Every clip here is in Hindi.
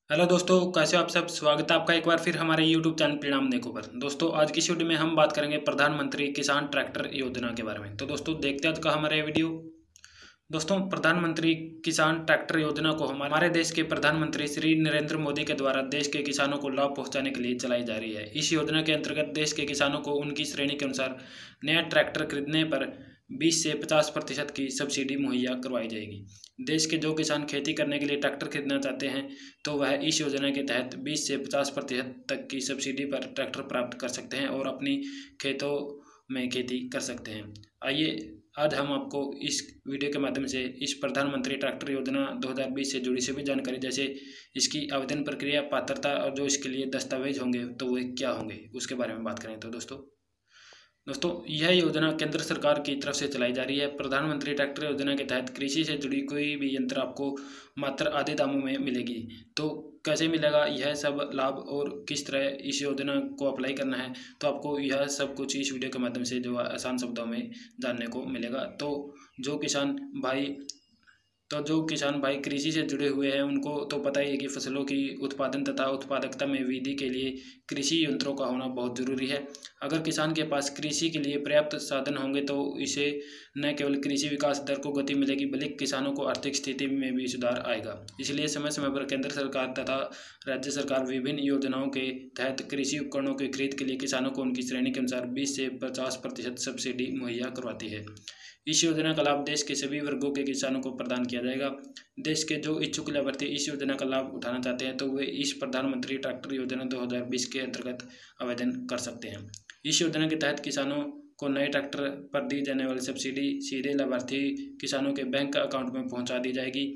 हेलो दोस्तों, कैसे हो आप सब। स्वागत है आपका एक बार फिर हमारे यूट्यूब चैनल परिणाम देखो पर। दोस्तों आज की इस वीडियो में हम बात करेंगे प्रधानमंत्री किसान ट्रैक्टर योजना के बारे में। तो दोस्तों देखते हैं आज का हमारा ये वीडियो। दोस्तों प्रधानमंत्री किसान ट्रैक्टर योजना को हमारे देश के प्रधानमंत्री श्री नरेंद्र मोदी के द्वारा देश के किसानों को लाभ पहुंचाने के लिए चलाई जा रही है। इस योजना के अंतर्गत देश के किसानों को उनकी श्रेणी के अनुसार नया ट्रैक्टर खरीदने पर 20 से 50% की सब्सिडी मुहैया करवाई जाएगी। देश के जो किसान खेती करने के लिए ट्रैक्टर खरीदना चाहते हैं तो वह इस योजना के तहत 20 से 50% तक की सब्सिडी पर ट्रैक्टर प्राप्त कर सकते हैं और अपनी खेतों में खेती कर सकते हैं। आइए आज हम आपको इस वीडियो के माध्यम से इस प्रधानमंत्री ट्रैक्टर योजना 2020 से जुड़ी सभी जानकारी, जैसे इसकी आवेदन प्रक्रिया, पात्रता और जो इसके लिए दस्तावेज होंगे तो वे क्या होंगे, उसके बारे में बात करें। तो दोस्तों यह योजना केंद्र सरकार की तरफ से चलाई जा रही है। प्रधानमंत्री ट्रैक्टर योजना के तहत कृषि से जुड़ी कोई भी यंत्र आपको मात्र आधे दामों में मिलेगी। तो कैसे मिलेगा यह सब लाभ और किस तरह इस योजना को अप्लाई करना है, तो आपको यह सब कुछ इस वीडियो के माध्यम से जो आसान शब्दों में जानने को मिलेगा। जो किसान भाई कृषि से जुड़े हुए हैं उनको तो पता ही है कि फसलों की उत्पादन तथा उत्पादकता में वृद्धि के लिए कृषि यंत्रों का होना बहुत जरूरी है। अगर किसान के पास कृषि के लिए पर्याप्त साधन होंगे तो इसे न केवल कृषि विकास दर को गति मिलेगी बल्कि किसानों को आर्थिक स्थिति में भी सुधार आएगा। इसलिए समय समय पर केंद्र सरकार तथा राज्य सरकार विभिन्न योजनाओं के तहत कृषि उपकरणों की खरीद के लिए किसानों को उनकी श्रेणी के अनुसार 20 से 50% सब्सिडी मुहैया करवाती है। इस योजना का लाभ देश के सभी वर्गों के किसानों को प्रदान किया जाएगा। देश के जो इच्छुक लाभार्थी इस योजना का लाभ उठाना चाहते हैं तो वे इस प्रधानमंत्री ट्रैक्टर योजना 2020 के अंतर्गत आवेदन कर सकते हैं। इस योजना के तहत किसानों को नए ट्रैक्टर पर दी जाने वाली सब्सिडी सीधे लाभार्थी किसानों के बैंक अकाउंट में पहुंचा दी जाएगी।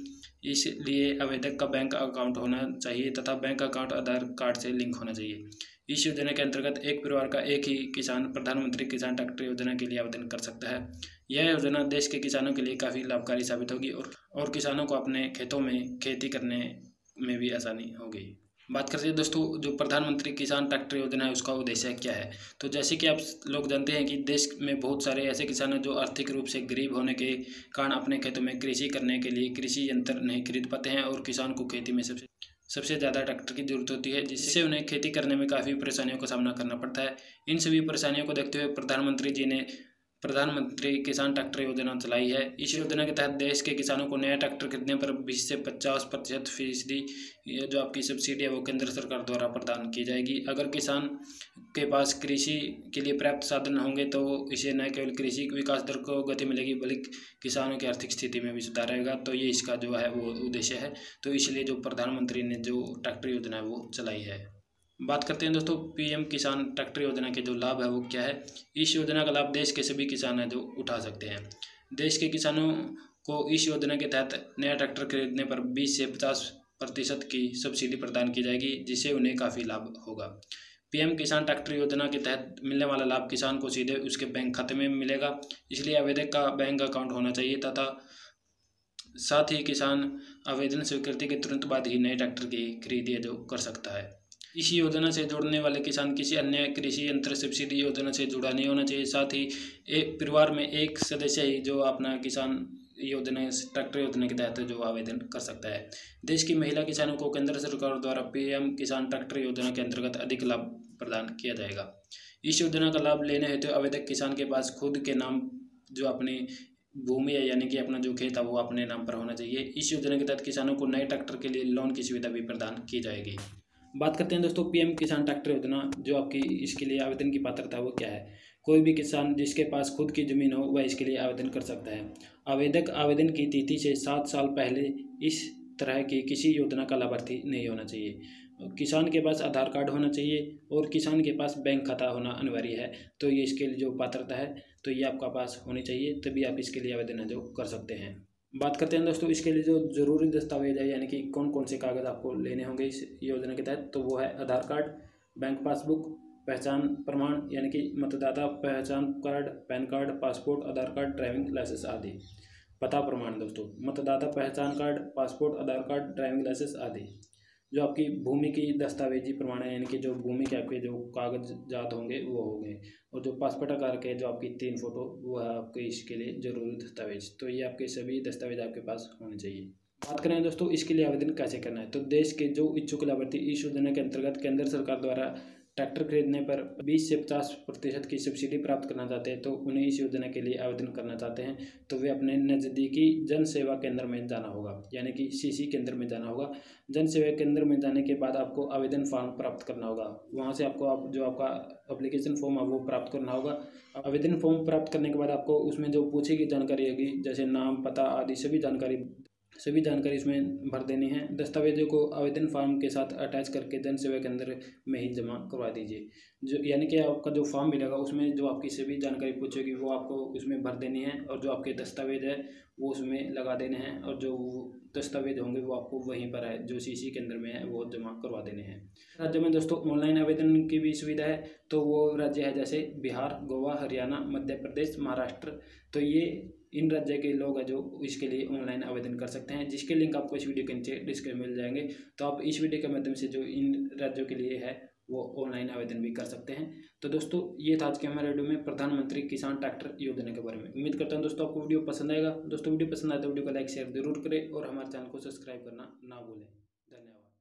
इसलिए आवेदक का बैंक अकाउंट होना चाहिए तथा बैंक अकाउंट आधार कार्ड से लिंक होना चाहिए। इस योजना के अंतर्गत एक परिवार का एक ही किसान प्रधानमंत्री किसान ट्रैक्टर योजना के लिए आवेदन कर सकता है। यह योजना देश के किसानों के लिए काफ़ी लाभकारी साबित होगी और किसानों को अपने खेतों में खेती करने में भी आसानी होगी। बात करते हैं दोस्तों, जो प्रधानमंत्री किसान ट्रैक्टर योजना है उसका उद्देश्य क्या है। तो जैसे कि आप लोग जानते हैं कि देश में बहुत सारे ऐसे किसान हैं जो आर्थिक रूप से गरीब होने के कारण अपने खेतों में कृषि करने के लिए कृषि यंत्र नहीं खरीद पाते हैं और किसान को खेती में सबसे ज़्यादा ट्रैक्टर की जरूरत होती है, जिससे उन्हें खेती करने में काफ़ी परेशानियों का सामना करना पड़ता है। इन सभी परेशानियों को देखते हुए प्रधानमंत्री जी ने प्रधानमंत्री किसान ट्रैक्टर योजना चलाई है। इस योजना के तहत देश के किसानों को नया ट्रैक्टर खरीदने पर 20 से 50% फीसदी जो आपकी सब्सिडी है वो केंद्र सरकार द्वारा प्रदान की जाएगी। अगर किसान के पास कृषि के लिए पर्याप्त साधन होंगे तो इसे न केवल कृषि विकास दर को गति मिलेगी बल्कि किसानों की आर्थिक स्थिति में भी सुधार आएगा। तो ये इसका जो है वो उद्देश्य है। तो इसलिए जो प्रधानमंत्री ने जो ट्रैक्टर योजना है वो चलाई है। बात करते हैं दोस्तों पीएम किसान ट्रैक्टर योजना के जो लाभ है वो क्या है। इस योजना का लाभ देश के सभी किसान हैं जो उठा सकते हैं। देश के किसानों को इस योजना के तहत नया ट्रैक्टर खरीदने पर 20 से 50% की सब्सिडी प्रदान की जाएगी, जिससे उन्हें काफ़ी लाभ होगा। पीएम किसान ट्रैक्टर योजना के तहत मिलने वाला लाभ किसान को सीधे उसके बैंक खाते में मिलेगा। इसलिए आवेदक का बैंक अकाउंट होना चाहिए तथा साथ ही किसान आवेदन स्वीकृति के तुरंत बाद ही नए ट्रैक्टर की खरीदी जो कर सकता है। इस योजना से जुड़ने वाले किसान किसी अन्य कृषि यंत्र सब्सिडी योजना से जुड़ा नहीं होना चाहिए। साथ ही एक परिवार में एक सदस्य ही जो अपना किसान योजना ट्रैक्टर योजना के तहत जो आवेदन कर सकता है। देश की महिला किसानों को केंद्र सरकार द्वारा पीएम किसान ट्रैक्टर योजना के अंतर्गत अधिक लाभ प्रदान किया जाएगा। इस योजना का लाभ लेने हेतु आवेदक किसान के पास खुद के नाम जो अपनी भूमि है यानी कि अपना जो खेत है वो अपने नाम पर होना चाहिए। इस योजना के तहत किसानों को नए ट्रैक्टर के लिए लोन की सुविधा भी प्रदान की जाएगी। बात करते हैं दोस्तों पीएम किसान ट्रैक्टर योजना जो आपकी इसके लिए आवेदन की पात्रता वो क्या है। कोई भी किसान जिसके पास खुद की ज़मीन हो वह इसके लिए आवेदन कर सकता है। आवेदक आवेदन की तिथि से 7 साल पहले इस तरह की किसी योजना का लाभार्थी नहीं होना चाहिए। किसान के पास आधार कार्ड होना चाहिए और किसान के पास बैंक खाता होना अनिवार्य है। तो ये इसके लिए जो पात्रता है तो ये आपका पास होनी चाहिए, तभी आप इसके लिए आवेदन है जो कर सकते हैं। बात करते हैं दोस्तों इसके लिए जो ज़रूरी दस्तावेज है यानी कि कौन कौन से कागज़ आपको लेने होंगे इस योजना के तहत, तो वो है आधार कार्ड, बैंक पासबुक, पहचान प्रमाण यानी कि मतदाता पहचान कार्ड, पैन कार्ड, पासपोर्ट, आधार कार्ड, ड्राइविंग लाइसेंस आदि। पता प्रमाण दोस्तों मतदाता पहचान कार्ड, पासपोर्ट, आधार कार्ड, ड्राइविंग लाइसेंस आदि। जो आपकी भूमि की दस्तावेजी प्रमाण है यानी कि जो भूमि के आपके जो कागजात होंगे वो होंगे, और जो पासपोर्ट आकार के जो आपकी 3 फोटो वो है आपके इसके लिए जरूरी दस्तावेज। तो ये आपके सभी दस्तावेज आपके पास होने चाहिए। बात करें दोस्तों इसके लिए आवेदन कैसे करना है, तो देश के जो इच्छुक लाभार्थी इस योजना के अंतर्गत केंद्र सरकार द्वारा ट्रैक्टर खरीदने पर 20 से 50% की सब्सिडी प्राप्त करना चाहते हैं, तो उन्हें इस योजना के लिए आवेदन करना चाहते हैं तो वे अपने नज़दीकी जन सेवा केंद्र में जाना होगा, यानी कि सीसी केंद्र में जाना होगा। जन सेवा केंद्र में जाने के बाद आपको आवेदन फॉर्म प्राप्त करना होगा। वहाँ से आपको जो आपका एप्लीकेशन फॉर्म है वो प्राप्त करना होगा। आवेदन फॉर्म प्राप्त करने के बाद आपको उसमें जो पूछी गई जानकारी होगी, जैसे नाम, पता आदि सभी जानकारी इसमें भर देनी है। दस्तावेजों को आवेदन फॉर्म के साथ अटैच करके जन सेवा केंद्र में ही जमा करवा दीजिए। जो यानी कि आपका जो फॉर्म मिलेगा उसमें जो आपकी सभी जानकारी पूछेगी वो आपको उसमें भर देनी है, और जो आपके दस्तावेज है वो उसमें लगा देने हैं, और जो दस्तावेज होंगे वो आपको वहीं पर है जो सीसी केंद्र में है वो जमा करवा देने हैं। राज्य में दोस्तों ऑनलाइन आवेदन की भी सुविधा है, तो वो राज्य है जैसे बिहार, गोवा, हरियाणा, मध्य प्रदेश, महाराष्ट्र। तो ये इन राज्य के लोग हैं जो इसके लिए ऑनलाइन आवेदन कर सकते हैं, जिसके लिंक आपको इस वीडियो के नीचे डिस्क्रिप्शन में मिल जाएंगे। तो आप इस वीडियो के माध्यम से जो इन राज्यों के लिए है वो ऑनलाइन आवेदन भी कर सकते हैं। तो दोस्तों ये था आज के हमारे वीडियो में प्रधानमंत्री किसान ट्रैक्टर योजना के बारे में। उम्मीद करता हूँ दोस्तों आपको वीडियो पसंद आएगा। दोस्तों वीडियो पसंद आए तो वीडियो को लाइक शेयर जरूर करें और हमारे चैनल को सब्सक्राइब करना ना भूलें। धन्यवाद।